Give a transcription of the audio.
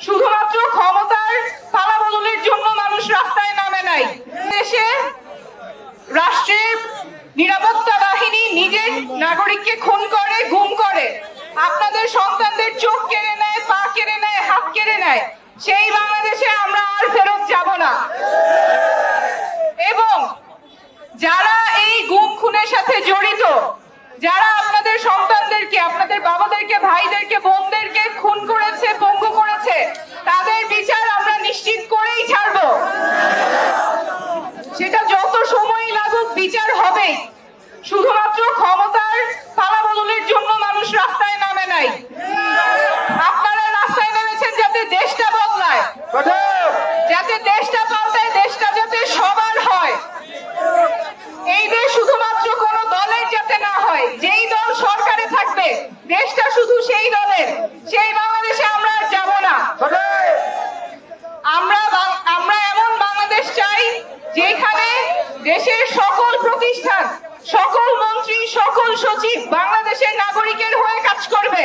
শুধুমাত্র ক্ষমতার পালাবদলের জন্য মানুষ রাস্তায় নামে নাই। দেশে রাষ্ট্রের নিরাপত্তা বাহিনী নিজের নাগরিককে খুন করে, গুম করে, আপনাদের সন্তানদের চোখ কেড়ে নেয়, পা কেড়ে নেয়, হাত কেড়ে নেয়। সেই বাংলাদেশে আমরা আর ফেরত যাব না। এবং যারা এই গুম খুনের সাথে জড়িত, যারা আপনাদের সন্তানদেরকে, আপনাদের বাবাদেরকে, ভাইদেরকে, বোনদেরকে খুন করেছে, পঙ্গু করেছে, তাদের বিচার আমরা নিশ্চিত করেই ছাড়বো। সেটা যত সময় লাগুক বিচার হবেই। শুধুমাত্র ক্ষমতার পালাবদলের জন্য মানুষ রাস্তায় নামে নাই। আপনারা রাস্তায় নেমেছেন যাতে দেশটা বদলায়, যাতে দেশটা পাল্টায়, দেশটা যাতে সবার হয়। এই দেশ শুধুমাত্র কোন দলের যাতে না হয়। যেই দল সরকারে থাকবে দেশটা শুধু সেই দলের। সেই বাংলাদেশে আমরা আর যাব না। আমরা এমন বাংলাদেশ চাই যেখানে দেশের সকল প্রতিষ্ঠান, সকল মন্ত্রী, সকল সচিব বাংলাদেশের নাগরিকের হয়ে কাজ করবে।